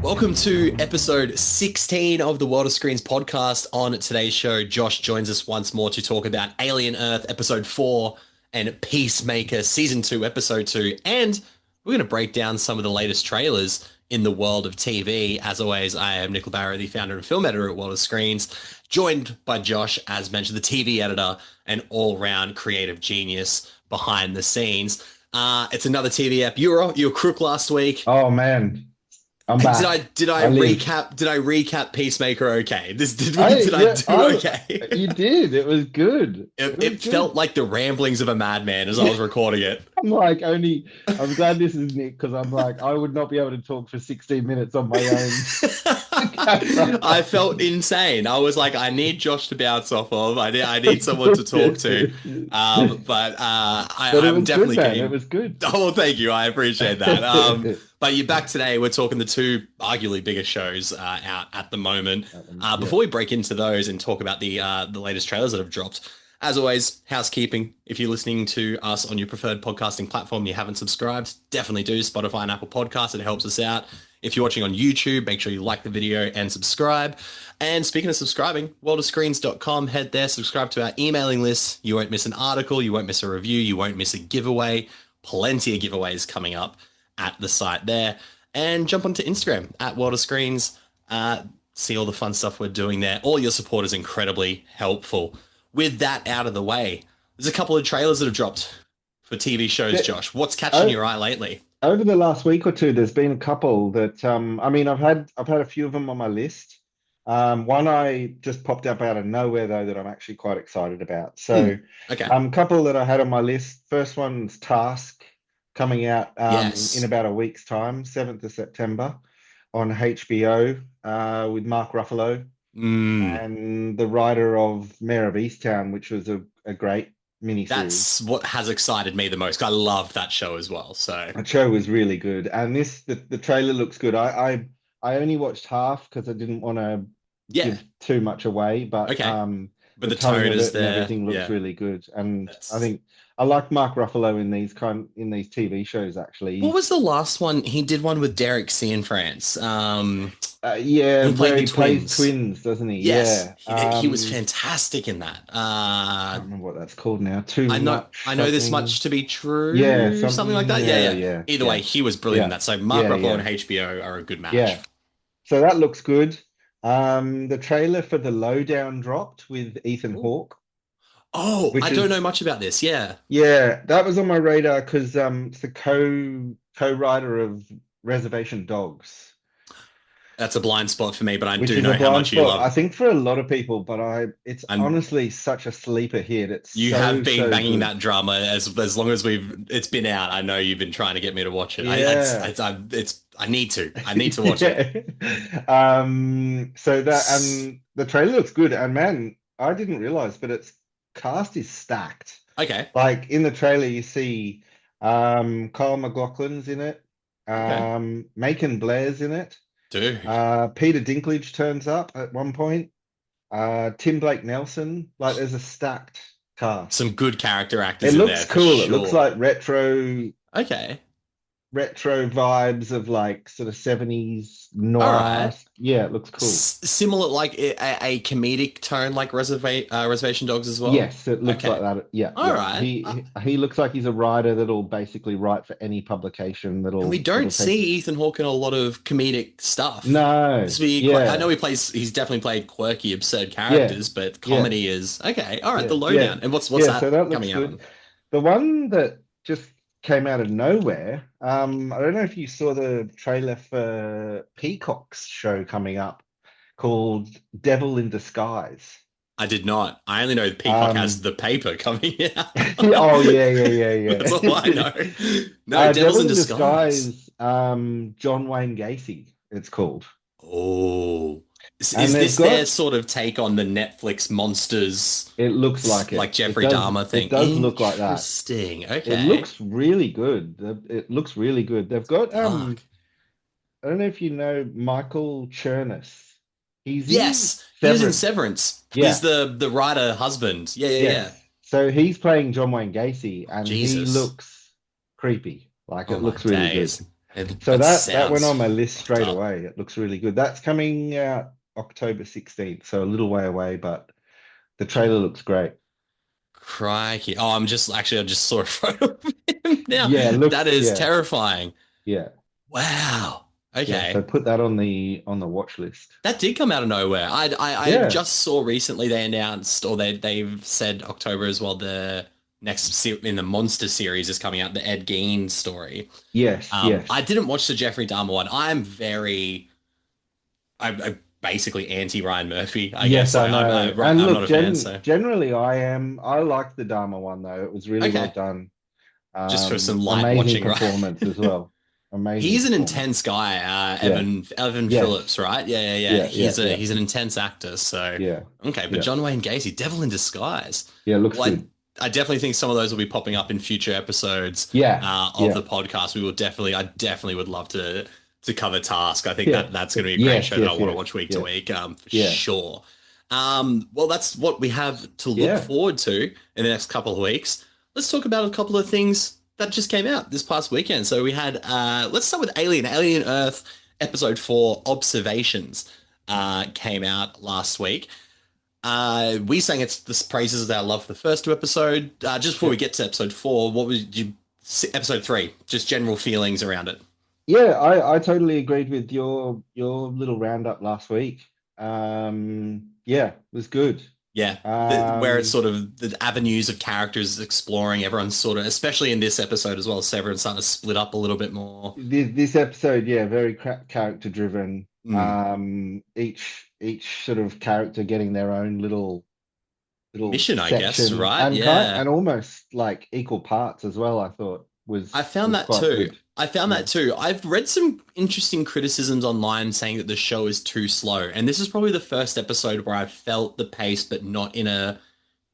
Welcome to episode 16 of the World of Screens podcast. On today's show, Josh joins us once more to talk about Alien Earth episode 4 and Peacemaker season 2 episode 2. And we're going to break down some of the latest trailers in the world of TV. As always, I am Nicola Barrow, the founder and film editor at World of Screens, joined by Josh, as mentioned, the TV editor and all-round creative genius behind the scenes. It's another TV app. You were crook last week. Oh man, I'm back. Did I I lived. recap Peacemaker okay? I Did I yeah, do okay? you did. It was good. It was It felt good. like the ramblings of a madman as I was recording it. I'm glad this is Nick because I'm like, I would not be able to talk for 16 minutes on my own. I felt insane. I was like, I need Josh to bounce off of. I need someone to talk to. But it I'm was good, definitely man. It keen. was good. Oh, well, thank you. I appreciate that. But you're back today. We're talking the two arguably biggest shows out at the moment. Yeah. Before we break into those and talk about the latest trailers that have dropped, as always, housekeeping. If you're listening to us on your preferred podcasting platform, you haven't subscribed, definitely do. Spotify and Apple Podcasts. It helps us out. If you're watching on YouTube, make sure you like the video and subscribe. And speaking of subscribing, worldofscreens.com, head there, subscribe to our emailing list. You won't miss an article, you won't miss a review, you won't miss a giveaway. Plenty of giveaways coming up at the site there. And jump onto Instagram at World of Screens. See all the fun stuff we're doing there. All your support is incredibly helpful. With that out of the way, there's a couple of trailers that have dropped for TV shows, Yeah, Josh. What's catching o- your eye lately? Over the last week or two, there's been a couple that I've had a few of them on my list. One I just popped up out of nowhere though that I'm actually quite excited about. Hmm. So, Okay. couple that I had on my list. First one's Task, coming out in Yes. about a week's time, 7th of September on HBO, with Mark Ruffalo Mm. and the writer of Mayor of Easttown, which was a great miniseries. That's what has excited me the most. I loved that show as well. So The show was really good, and the trailer looks good. I only watched half because I didn't want to yeah. give too much away, but Okay. But the the tone tone of is it and there. everything looks Yeah. really good. And I That's think I like Mark Ruffalo in these TV shows. Actually, what was the last one? He did one with Derek C in France. yeah, He played where the he plays twins. twins, doesn't he? Yes. Yeah. He was fantastic in that. Can't remember what that's called now. Too I much know this something. much to be Yeah, true, something like something. that. Yeah, Yeah, yeah. yeah, Either way, yeah, he was brilliant in yeah, that. So Mark yeah, Ruffalo yeah, and HBO are a good match. yeah. So that looks good. The trailer for The Lowdown dropped with Ethan Ooh. Hawke, Oh, I which don't know is much about this. Yeah. yeah, that was on my radar because it's the co-writer of Reservation Dogs, That's a blind spot for me, but I which do is a know how blind much you spot, I love. think, for a lot of people, but it's And honestly such a sleeper hit. It's you have so, been so banging good. that drama as long as it's been out. I know you've been trying to get me to watch it. Yeah. I need to watch it. Yeah. So that and the trailer looks good, and man, I didn't realize, but its cast is stacked. Okay. Like in the trailer, you see Kyle MacLachlan's in it, Okay. Macon Blair's in it, Dude, Peter Dinklage turns up at one point, Tim Blake Nelson. Like there's a stacked cast. some good character It actors in looks there for cool. It looks sure. like Okay. retro vibes of like sort of 70s All noir. right. Yeah, it looks cool. Similar, like a comedic tone, like Reservation Dogs as well. Yes, it looks like Okay. that. Yeah, All yeah. right. He looks like he's a writer that'll basically write for any publication And we that'll don't take. see Ethan Hawke in a lot of comedic stuff. No, This be quite, I know yeah, he's definitely played quirky, absurd yeah, characters, but yeah, comedy is okay. All right, yeah, the yeah, lowdown. And what's yeah. So that that looks coming out good. on? The one that just came out of nowhere. I don't know if you saw the trailer for Peacock's show coming up called Devil in Disguise. I did not. I only know Peacock has Um, the paper coming oh out. yeah, yeah, That's all I yeah, know. yeah. No, Devil's Devil in in Disguise. Disguise, John Wayne Gacy, it's called. Oh, And is they've this their got sort of take on the Netflix monsters, it looks like like it. Jeffrey Dahmer It thing? does look like that. Interesting. It Okay. looks really good. It looks really good. They've got Fuck. I don't know if you know Michael Chernus. He's in Yes, he was in Severance. Severance. He's Yeah, the writer husband. Yeah, yeah, yes. yeah. So he's playing John Wayne Gacy and he Jesus. looks creepy. Like Oh it my looks really good. days. So That that went sounds on my list fucked straight up. away. It looks really good. That's coming out October 16th, so a little way away, but the trailer looks great. Crikey. Oh, I just saw a photo of him now. Yeah, That look, is yeah, terrifying. yeah, Wow. yeah. So Okay. put that on the watch list. That did come out of nowhere. I Yeah. just saw recently they announced, or they've said October as well. The in the Monster series is coming out, the Ed Gein story. Yes, I yes. didn't watch the Jeffrey Dahmer one. I'm basically anti Ryan Murphy, I guess. Yes, I Like know. And I'm not look, a fan, so generally I like the Dharma one though. It was really well okay. done. Just for some light Amazing watching, right? performance as well. Amazing He's an performance. intense guy, Yeah. Evan Yes. Phillips, right? Yeah, yeah, yeah. Yeah, yeah, yeah. He's an intense actor. So Yeah. okay, but Yeah. John Wayne Gacy, Devil in Disguise. Yeah, looks Well, good. I definitely think some of those will be popping up in future episodes Yeah. of Yeah. the podcast. I definitely would love to cover Task. I think Yeah. that's going to be a great Yes, show that I yes, want to yes. watch week to Yes. week, for Yeah. sure. Well, that's what we have to look Yeah. forward to in the next couple of weeks. Let's talk about a couple of things that just came out this past weekend. So we had, let's start with Alien Earth, episode 4, Observations, came out last week. We sang it's the praises of our love for the first two episodes. Just before we Yeah. get to episode 4, what was you episode 3? Just general feelings around it. Yeah, I totally agreed with your little roundup last week. Yeah, it was good. Yeah, where it's Um, sort of the avenues of characters exploring. Everyone's sort of, especially in this episode as well, so everyone's starting to split up a little bit more. this episode, yeah, very character driven. Mm. Each sort of character getting their own little Mission, I guess, section right? and Yeah. almost like equal parts as well. I thought I found was that quite too. good. I found Yeah. that too. I've read some interesting criticisms online saying that the show is too slow. And this is probably the first episode where I felt the pace, but not in a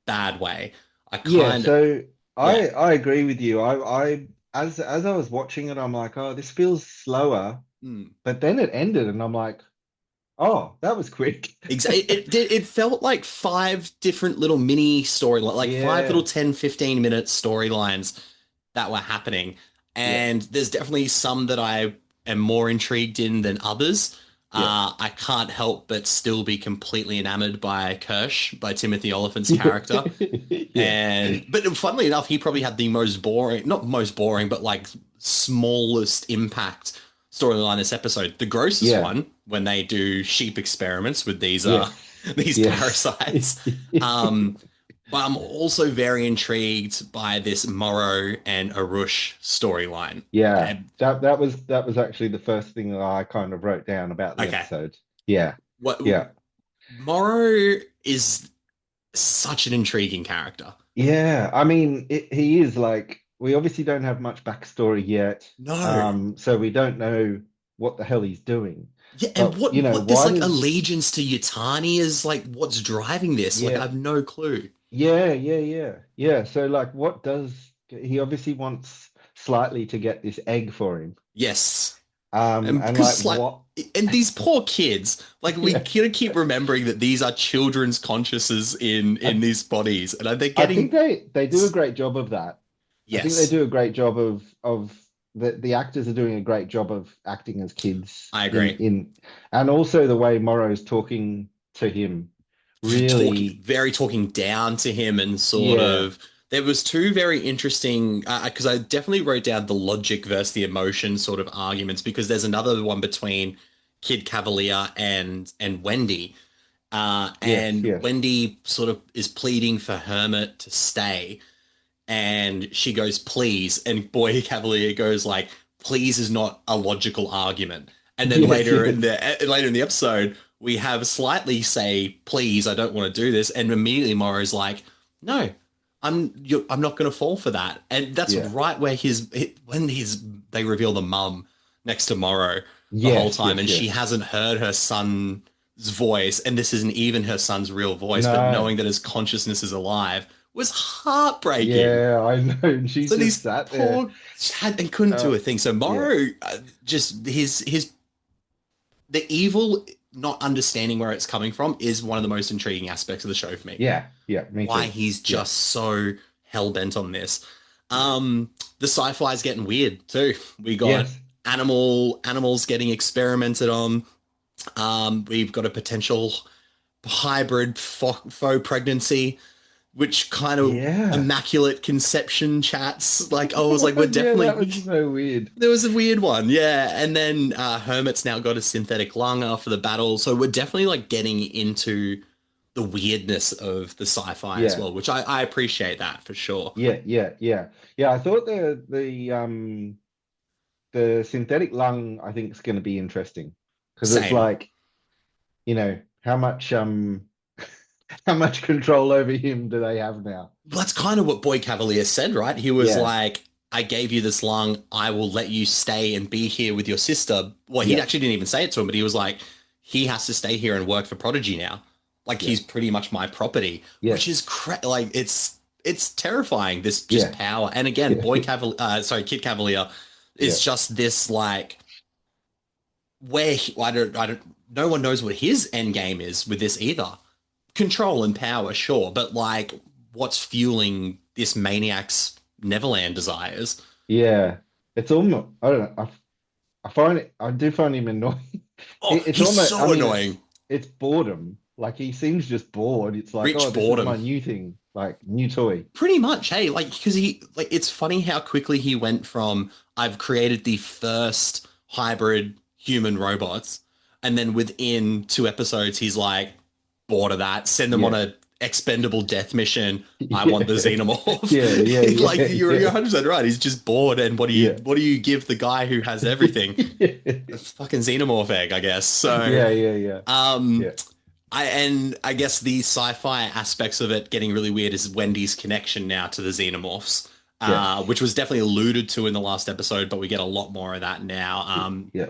bad way. I Yeah, kind of, so yeah. I agree with you. I as I was watching it, I'm like, oh, this feels slower. Mm. But then it ended, and I'm like, oh, that was quick. It felt like five different little mini storylines, like five little Yeah, 10, 15 minute storylines that were happening. yeah, And there's definitely some that I am more intrigued in than others. yeah, I can't help but still be completely enamored by Kirsch, by Timothy Oliphant's character. yeah, But funnily enough, he probably had the most boring, not most boring, but like smallest impact storyline this episode. The grossest yeah, one when they do sheep experiments with these yes, these yes. parasites. Um, but I'm also very intrigued by this Morrow and Arush storyline. Yeah, Okay, that was actually the first thing that I kind of wrote down about the okay. episode. Yeah, What yeah, Morrow is such an intriguing character. yeah. I mean, he is like we obviously don't have much backstory yet, No. so we don't know what the hell he's doing. Yeah, and But you know, what this why like does allegiance to Yutani is like what's driving this? Like yeah, I've no clue. yeah, yeah, yeah, yeah. So like, what does he obviously wants slightly to get this egg for him? Yes. And And like because like what? and these poor kids, like we Yeah, gotta keep remembering that these are children's consciousnesses in I these bodies, and they're I think getting they do a great job of that. I think they yes, do a great job of the actors are doing a great job of acting as kids I in agree. and also the way Morrow's talking to him Talking really very talking down to him and sort yeah of there was two very interesting because I definitely wrote down the logic versus the emotion sort of arguments because there's another one between Kid Cavalier and Wendy. yes And yes Wendy sort of is pleading for Hermit to stay, and she goes, "Please," and Boy Cavalier goes like, "Please" is not a logical argument. And then yes yes later in the episode, we have slightly say, "Please, I don't want to do this," and immediately Morrow's like, "No, I'm not going to fall for that." And that's yeah right where when they reveal the mum next to Morrow the whole yes time, yes and she yes hasn't heard her son's voice, and this isn't even her son's real voice, but no knowing that his consciousness is alive was heartbreaking. yeah I know and she's So just these sat there poor had and couldn't do uh a thing. So yeah Morrow, just his the evil not understanding where it's coming from is one of the most intriguing aspects of the show for me. yeah yeah me Why too he's yeah just so hell bent on this. yeah The sci-fi is getting weird too. We got yes animals getting experimented on. We've got a potential hybrid faux pregnancy, which kind of Yeah. immaculate conception chats. Like I was like, we're Yeah, that definitely was so weird. there was a weird one, yeah. And then Hermit's now got a synthetic lung after the battle, so we're definitely like getting into the weirdness of the sci-fi as Yeah. well, which I appreciate that for sure. Yeah. Yeah, I thought the synthetic lung I think is going to be interesting because it's Same. like, how much how much control over him do they have now? That's kind of what Boy Cavalier said, right? He was Yeah. like, I gave you this lung. I will let you stay and be here with your sister. Well, he Yeah. actually didn't even say it to him, but he was like, he has to stay here and work for Prodigy now. Like Yeah. he's pretty much my property, which is Yes. like it's terrifying. This just Yeah. power. And again, Yeah. Boy Cavalier, sorry, Kid Cavalier Yeah. is just this like where I don't no one knows what his end game is with this either. Control and power, sure, but like what's fueling this maniac's Neverland desires? Yeah. It's almost, I don't know. I do find him annoying. Oh, It's he's almost, I so mean, annoying. it's boredom. Like he seems just bored. It's like, oh, Rich this is my boredom. new thing, like new toy. Pretty much, hey, like because he like it's funny how quickly he went from I've created the first hybrid human robots, and then within 2 episodes he's like bored of that, send them on Yeah. a expendable death mission. I want the Yeah. Yeah, yeah, xenomorph. Like yeah, you're yeah, 100% right. He's just bored, and yeah. what do you give the guy who has everything? A fucking xenomorph egg, I guess. So Yeah, yeah, yeah, um yeah, I guess the sci-fi aspects of it getting really weird is Wendy's connection now to the xenomorphs, yeah, which was definitely alluded to in the last episode, but we get a lot more of that now. yeah.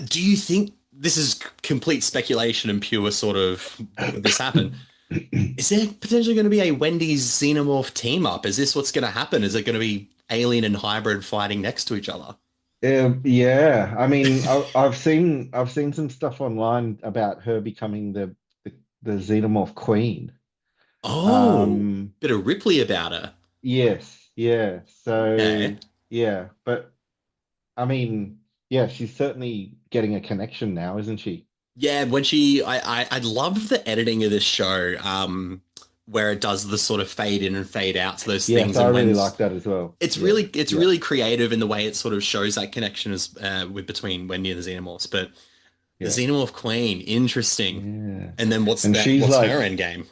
Do you think this is complete speculation and pure sort of could this happen? Is there potentially going to be a Wendy's xenomorph team up? Is this what's going to happen? Is it going to be alien and hybrid fighting next to each other? Yeah. I mean, I've seen some stuff online about her becoming the xenomorph queen. Oh, Um, bit of Ripley about her. yes, yeah. So Okay. yeah, but I mean, yeah, she's certainly getting a connection now, isn't she? Yeah, when I love the editing of this show, where it does the sort of fade in and fade out to those Yes, things, I and really when like that as well. Yeah, it's yeah, really creative in the way it sort of shows that connection as with between Wendy and the Xenomorphs. But the yeah, Xenomorph Queen, interesting. yeah. And then And she's what's her like, end game?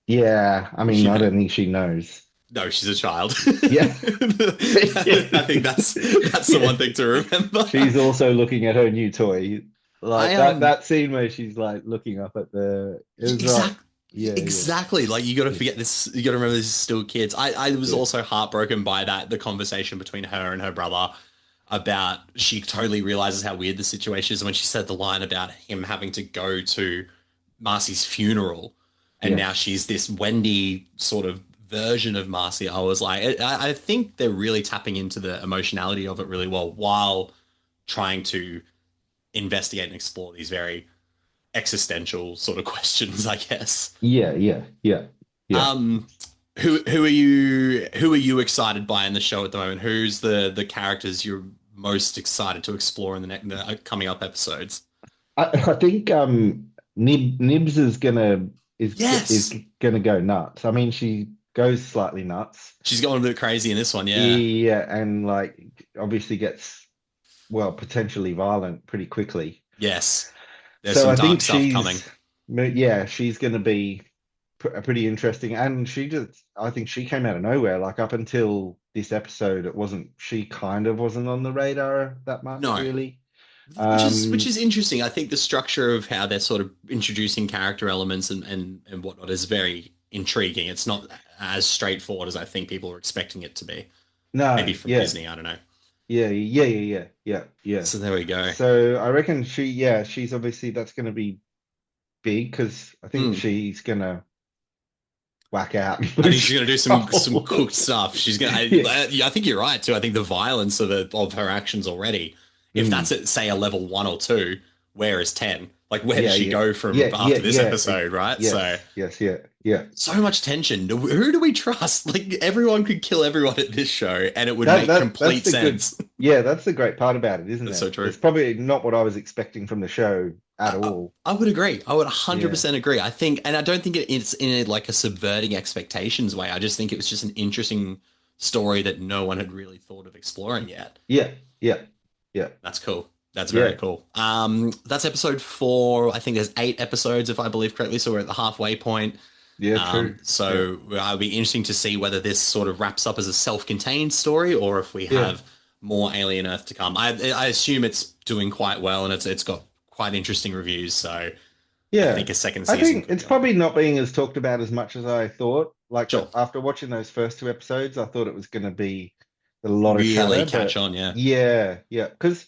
yeah, I mean, I Yeah, don't think she knows. no, she's a child. Yeah. I think that's the Yeah. one thing to remember. She's also looking at her new toy. I Like that scene where she's like looking up at it was like, exactly. yeah, yeah, Exactly. Like you got to yeah, forget this. You got to remember this is still kids. I was yeah, also heartbroken by the conversation between her and her brother about she totally realizes how weird the situation is when she said the line about him having to go to Marcy's funeral, and now yes. she's this Wendy sort of version of Marcy. I was like, I think they're really tapping into the emotionality of it really well while trying to investigate and explore these very existential sort of questions, I guess. Yeah, yeah, yeah, yeah. Um, who are you excited by in the show at the moment? Who's the characters you're most excited to explore in the coming up episodes? I think Nibs is Yes, gonna go nuts. I mean, she goes slightly nuts. she's going a bit crazy in this one. Yeah, Yeah, and like obviously gets, well, potentially violent pretty quickly. yes. There's So some I dark think stuff coming. yeah, she's going to be pretty interesting. And I think she came out of nowhere. Like up until this episode, she kind of wasn't on the radar that much, No, really. which Um, is interesting. I think the structure of how they're sort of introducing character elements and whatnot is very intriguing. It's not as straightforward as I think people are expecting it to be. Maybe no, from yeah, Disney. I don't know. yeah. So there we go. So I reckon she's obviously that's going to be big because I think Hmm. she's going to whack out and I think lose she's going to do some control. cooked stuff. She's going Yeah, to, I think you're right too. I think the violence of her actions already, if that's mm, at say a level 1 or 2, where is 10? Like where does yeah, she yeah, go yeah, from yeah, after this yeah. episode, right? So Yes, yes, yeah. yeah. So much tension. Who do we trust? Like everyone could kill everyone at this show and it would That make that that's complete the good. sense. Yeah, that's the great part about it, isn't That's it? so true. It's probably not what I was expecting from the show at I, I, all. I would agree. I would Yeah, 100% agree. I think, and I don't think it's in a, like a subverting expectations way. I just think it was just an interesting story that no one had really thought of exploring yet. yeah, yeah, yeah, That's cool. That's very yeah, cool. That's episode 4. I think there's 8 episodes, if I believe correctly. So we're at the halfway point. yeah. True. Yeah, So it'll be interesting to see whether this sort of wraps up as a self-contained story or if we yeah, have more Alien Earth to come. I assume it's doing quite well and it's got quite interesting reviews. So I yeah. think a second I season think could it's go. probably not being as talked about as much as I thought. Like Sure. after watching those first two episodes, I thought it was going to be a lot of Really chatter, catch but on, yeah. yeah, yeah. Because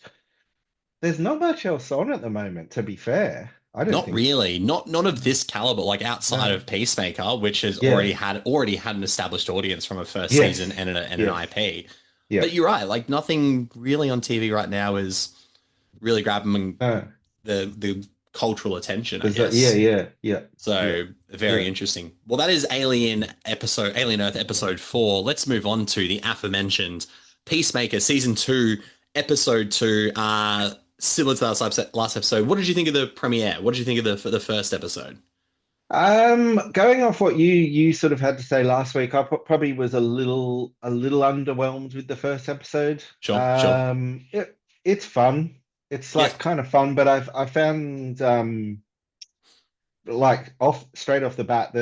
there's not much else on at the moment, to be fair. I don't Not think. really. Not of this caliber, like outside No. of Peacemaker, which has Yeah. already had an established audience from a first season Yes. and an Yes. IP. Yeah. But you're right, like nothing really on TV right now is really grabbing No. the cultural attention, I There's that. Yeah. guess. Yeah. Yeah. Yeah. So very Yeah. interesting. Well, that is Alien Earth episode 4. Let's move on to the aforementioned Peacemaker season 2, episode 2. Similar to that last episode. What did you think of the premiere? What did you think of the first episode? Going off what you sort of had to say last week, I probably was a little underwhelmed with the first episode. Sure, sure. It's fun. It's Yeah. like kind of fun, but I found like off straight off the bat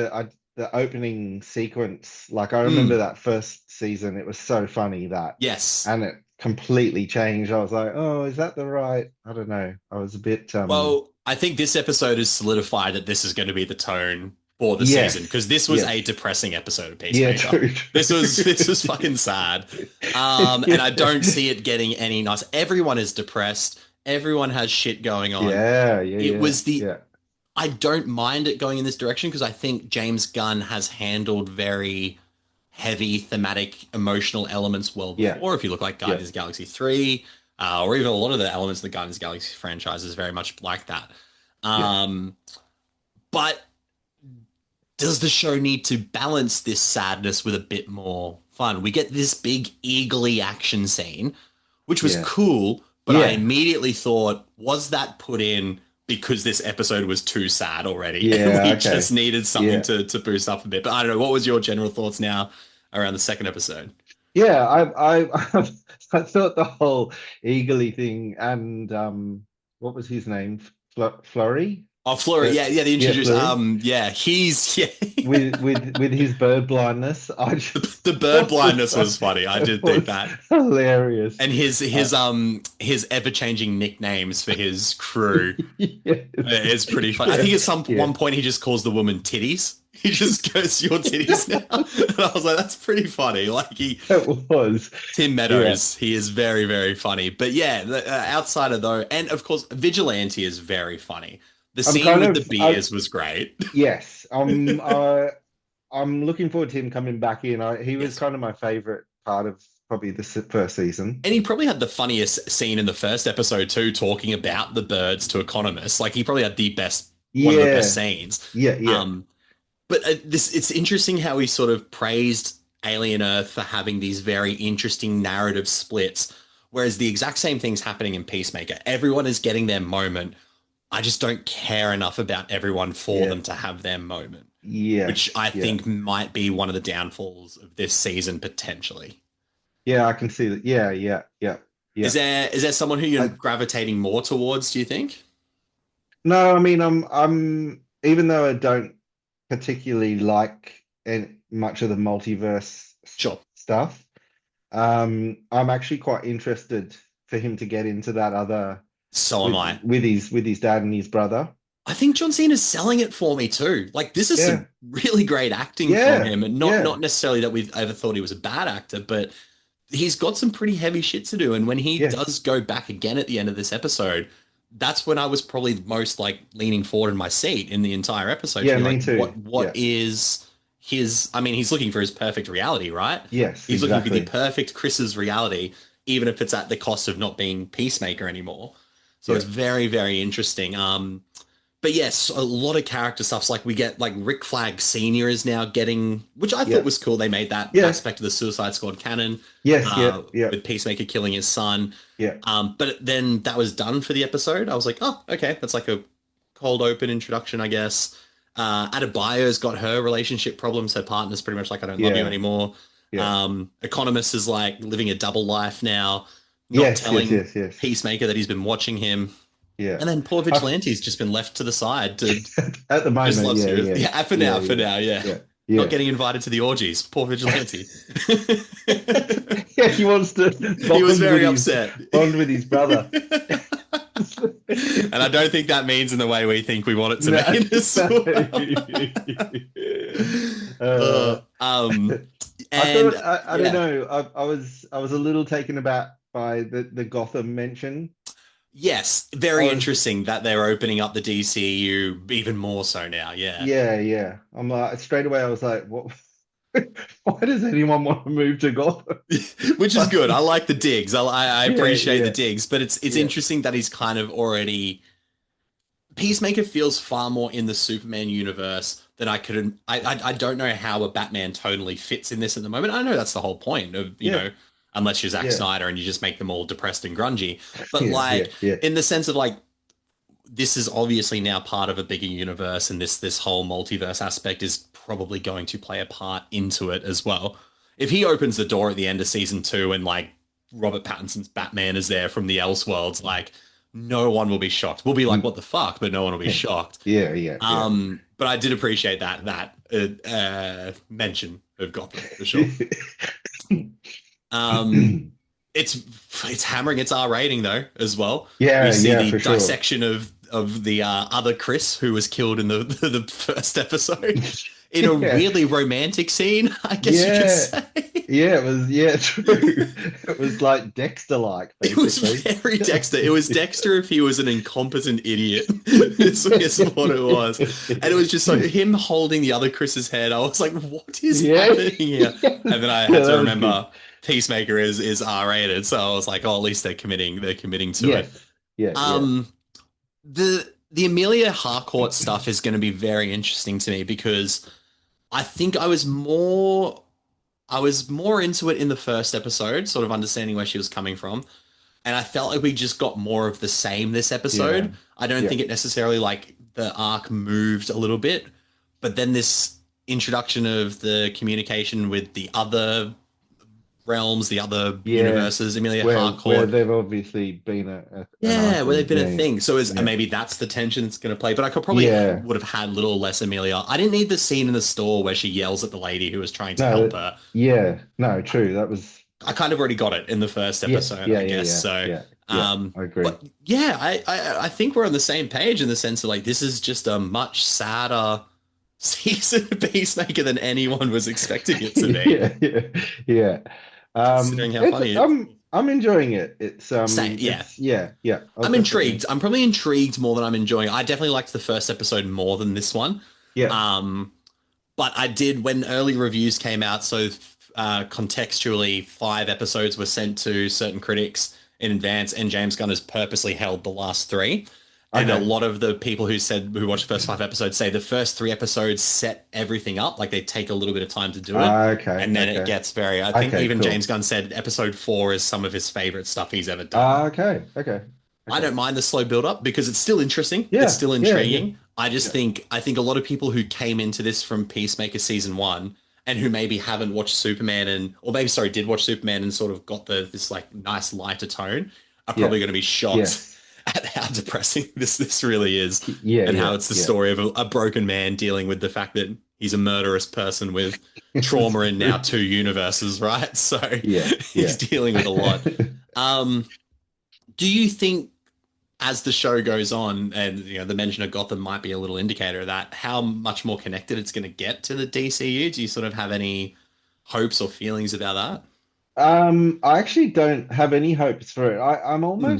the opening sequence, like I remember Mm, that first season, it was so funny that, yes. and it completely changed. I was like, oh, is that the right? I don't know. I was a bit Well, I think this episode has solidified that this is going to be the tone for the season yes, because this was a yes, depressing episode of yeah, Peacemaker. true, This true. was fucking sad. And I don't Yeah. see it getting any nice. Everyone is depressed. Everyone has shit going on. Yeah, yeah, It yeah, was the yeah, I don't mind it going in this direction because I think James Gunn has handled very heavy thematic emotional elements well yeah, before. If you look like yeah, Guardians of the Galaxy 3, or even a lot of the elements of the Guardians of the Galaxy franchise is very much like that. yeah, Um, but does the show need to balance this sadness with a bit more fun? We get this big eagerly action scene, which was yeah, cool, but I yeah, immediately thought, was that put in because this episode was too sad already and yeah. we just Okay, needed something yeah, to boost up a bit? But I don't know. What was your general thoughts now around the second episode? yeah. I thought the whole eagerly thing and what was his name? Flurry? Oh, Flurry, Uh, yeah, they yeah, introduced. Flurry. Yeah, he's yeah. With his bird blindness, I just The bird thought blindness was funny. I it did think was that. hilarious. And Uh, his ever changing nicknames for his crew yes, is pretty funny. I yeah, think at some yeah. one point he just calls the woman titties. He just goes your titties now, and I was like, that's pretty funny. Like It was. Tim Yeah. Meadows, he is very very funny. But yeah, outside of though, and of course Vigilante is very funny. The I'm scene kind with the of I beers was great. yes. I'm looking forward to him coming back in. He was Yes. kind of my favorite part of probably the first season. And he probably had the funniest scene in the first episode too, talking about the birds to economists. Like he probably had the best, one of the best Yeah. scenes. Yeah, yeah. Um, but this it's interesting how he sort of praised Alien Earth for having these very interesting narrative splits, whereas the exact same thing's happening in Peacemaker. Everyone is getting their moment. I just don't care enough about everyone for Yeah. them to have their moment, which Yes. I Yeah. think might be one of the downfalls of this season potentially. Yeah, I can see that. Yeah, yeah, yeah, yeah. Is there someone who you're I gravitating more towards, do you think? No, I mean I'm even though I don't particularly like much of the multiverse Sure. stuff, I'm actually quite interested for him to get into that other So am with I. his dad and his brother. I think John Cena's selling it for me too. Like this is Yeah, some really great acting from yeah, him, and yeah, not necessarily that we've ever thought he was a bad actor, but he's got some pretty heavy shit to do. And when he does yes, go back again at the end of this episode, that's when I was probably most like leaning forward in my seat in the entire episode to yeah. be Me like, too. what Yeah, is his? I mean, he's looking for his perfect reality, right? yes, He's looking for the exactly. perfect Chris's reality, even if it's at the cost of not being Peacemaker anymore. So Yeah, it's very, very interesting. but yes, a lot of character stuffs. Like we get like Rick Flag Senior is now getting, which I thought Yeah. was cool. They made that Yeah. aspect of the Suicide Squad canon, Yes. Yeah. Yeah. with Peacemaker killing his son. Yeah. But then that was done for the episode. I was like, oh, okay, that's like a cold open introduction, I guess. Adebayo's got her relationship problems. Her partner's pretty much like, I don't love you Yeah. anymore. Yeah. Economist is like living a double life now, not Yes. Yes. telling Yes. Yes. Peacemaker that he's been watching him. Yeah. And then poor I, Vigilante's just been left to the side to at the just moment, love yeah. serious. Yeah. Yeah, Yeah. for Yeah. now, yeah. Yeah. Not Yeah. getting invited to the orgies. Poor Vigilante. Yeah. He wants to He was very upset. bond with his brother. And I don't think that means in the way we think we want it to No, mean as well. no. I And thought I don't yeah, know. I was a little taken aback by the Gotham mention. yes, I very was interesting that they're opening up the DCU even more so now. Yeah, Yeah, yeah. I'm like straight away I was like, what why does anyone want to move to Gotham? which is good. I Like, like the digs. I yeah, appreciate the yeah, digs, but it's yeah. interesting that he's kind of already Peacemaker feels far more in the Superman universe than I could. I don't know how a Batman totally fits in this at the moment. I know that's the whole point of Yeah, unless you're Zack yeah. Snyder and you just make them all depressed and grungy. But Yeah, yeah, like yeah. in the sense of like this is obviously now part of a bigger universe, and this whole multiverse aspect is probably going to play a part into it as well. If he opens the door at the end of season 2 and like Robert Pattinson's Batman is there from the Elseworlds, like no one will be shocked. We'll be like, Mm, "What the fuck?" But no one will be shocked. yeah, yeah, yeah. But I did appreciate mention of Gotham for sure. Um, it's it's hammering its R rating though as well. We Yeah, see yeah, the for sure. dissection of the other Chris who was killed in the the first episode in a Yeah, really romantic scene, I guess you could yeah, say. yeah, it was, yeah, true. It was like Dexter-like, It was basically. very Dexter. It was Dexter if he was an incompetent idiot. Is what it was. And it was just like him holding the other Chris's head. I was like, what is Yeah, happening here? And then I yeah, had to that was good. remember Peacemaker is R rated. So I was like, oh, at least they're committing to it. Yes, yeah, yeah, Um the Amelia Harcourt stuff is going to be very interesting to me because I think I was more into it in the first episode, sort of understanding where she was coming from. And I felt like we just got more of the same this yeah, episode. I don't yeah, think it necessarily like the arc moved a little bit, but then this introduction of the communication with the other realms, the other yeah. universes, Amelia Where Harcourt. they've obviously been an Yeah, where they've item. been a Yeah, thing. So is yeah, maybe that's the tension that's going to play. But I could probably yeah. would have had a little less Amelia. I didn't need the scene in the store where she yells at the lady who was trying to No, help her. yeah, no, true. That was I kind of already got it in the first yes, episode, yeah, I yeah, guess. yeah, So, yeah, yeah. I agree. but yeah, I think we're on the same page in the sense of like this is just a much sadder season of Peacemaker than anyone was expecting it to be, Yeah, yeah, yeah. considering how It's funny it. I'm enjoying it. Yeah, It's yeah, yeah. I'll I'm definitely intrigued. I'm probably intrigued more than I'm enjoying. I definitely liked the first episode more than this one. yeah. Um, but I did when early reviews came out. So contextually, 5 episodes were sent to certain critics in advance, and James Gunn has purposely held the last 3. And a Okay. lot of the people who watched the first 5 episodes say the first 3 episodes set everything up, like they take a little bit of time to do it, Okay, and then it okay, gets very. I think okay, even James cool. Gunn said episode 4 is some of his favorite stuff he's ever done. Okay, okay, I okay. don't mind the slow build up because it's still interesting. It's Yeah, still yeah, yeah, intriguing. yeah. I think a lot of people who came into this from Peacemaker season 1 and who maybe haven't watched Superman and or maybe sorry did watch Superman and sort of got this like nice lighter tone are Yeah. probably going to be shocked Yes. at how depressing this really is Yeah, and how yeah, it's the yeah. story of a broken man dealing with the fact that he's a murderous person with trauma in now True. 2 universes, right? So Yeah, he's yeah. dealing with a lot. Um, do you think as the show goes on, and the mention of Gotham might be a little indicator of that, how much more connected it's going to get to the DCU? Do you sort of have any hopes or feelings about that? I actually don't have any hopes for it. Hmm.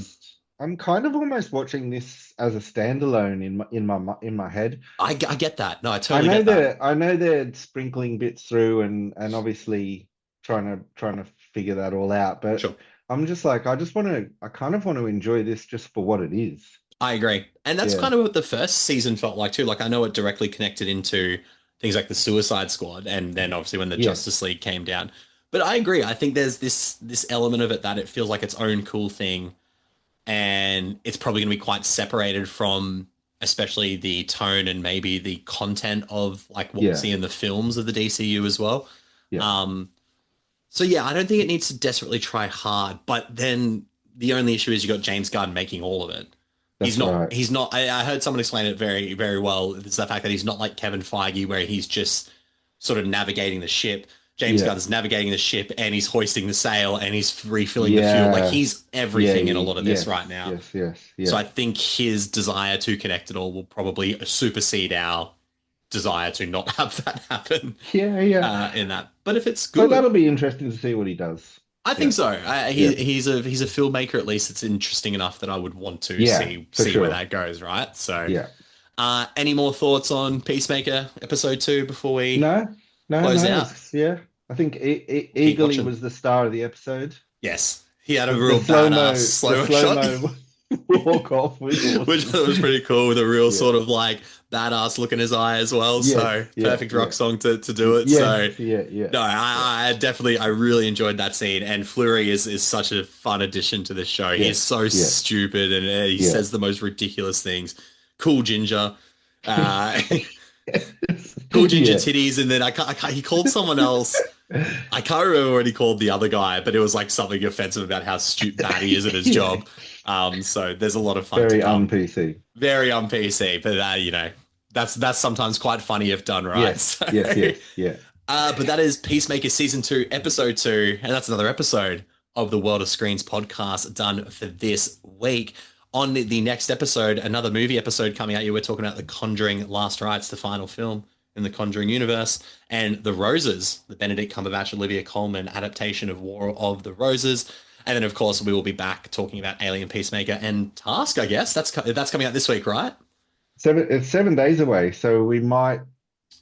I'm kind of almost watching this as a standalone in my head. I get that. No, I totally get that. I know they're sprinkling bits through and obviously trying to figure that all out, but Sure. I'm just like I kind of want to enjoy this just for what it is. I agree. And that's Yeah, kind of what the first season felt like too. Like I know it directly connected into things like the Suicide Squad and then obviously when the Justice yes, League came down. But I agree. I think there's this element of it that it feels like its own cool thing and it's probably going to be quite separated from especially the tone and maybe the content of like what we yeah, see in the films of the DCU as well. yeah. Um, so yeah, I don't think it needs to desperately try hard, but then the only issue is you got James Gunn making all of it. He's That's not. right. He's not. I heard someone explain it very, very well. It's the fact that he's not like Kevin Feige, where he's just sort of navigating the ship. James Yeah, Gunn's navigating the ship, and he's hoisting the sail, and he's refilling the fuel. Like yeah, he's yeah. everything in a lot of this Yes, right now. yes, yes, So yeah, I think his desire to connect it all will probably supersede our desire to not have that happen yeah, yeah. in that. But if it's So good, that'll be interesting to see what he does. I think Yeah, so. yeah, He's a filmmaker at least. It's interesting enough that I would want to yeah, for see where sure. that goes. Right. So, Yeah. any more thoughts on Peacemaker episode 2 before we No, no, close no. out? Yeah. I think We'll keep Eagerly watching. was the star of the episode. Yes, he had a The real badass the slow slow shot. mo walk off was Which awesome. was pretty cool with a real Yeah. sort of like badass look in his eye as well. Yes. So Yeah. perfect rock Yeah. song to do it. So Yes. Yeah. Yeah. no, Yeah. I definitely I really enjoyed that scene. And Fleury is such a fun addition to this show. He's Yes. so Yes. stupid and he Yeah. says the most ridiculous things. Cool ginger. Uh, Yes. cool ginger Yeah. titties, and then he called someone else. I can't remember what he called the other guy, but it was like something offensive about how bad he is at his Yeah. job. So there's a lot of fun to Very come. un-PC. Very on PC, but that's sometimes quite funny if done right. Yes. So, Yes. Yes. Yeah. but that is Peacemaker season 2, episode 2, and that's another episode of the World of Screens podcast done for this week. On the next episode, another movie episode coming at you, we're talking about The Conjuring Last Rites, the final film in the Conjuring universe, and The Roses, the Benedict Cumberbatch, Olivia Colman adaptation of War of the Roses. And then, of course, we will be back talking about Alien, Peacemaker, and Task, I guess. That's coming out this week, right? It's 7 days away, so we might.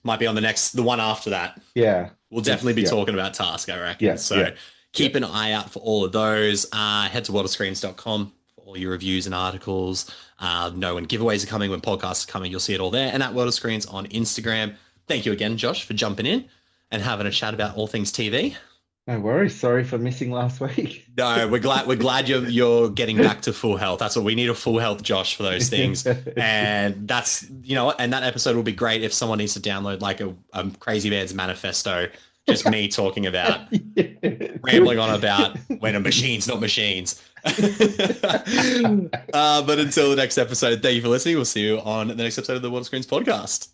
Might be on the one after that. Yeah. We'll definitely be Yeah. talking about Task, I reckon. Yeah. So Yeah. Yeah. keep an eye out for all of those. Head to worldofscreens.com for all your reviews and articles. Know when giveaways are coming, when podcasts are coming, you'll see it all there. And at World of Screens on Instagram. Thank you again, Josh, for jumping in and having a chat about all things TV. No worries. Sorry for missing last week. No, we're glad you're getting back to full health. That's what we need, a full health Josh for those things. And that's and that episode will be great if someone needs to download like a Crazy Man's manifesto, just me talking about rambling on about when a machine's not machines. But until the next episode, thank you for listening. We'll see you on the next episode of the World of Screens podcast.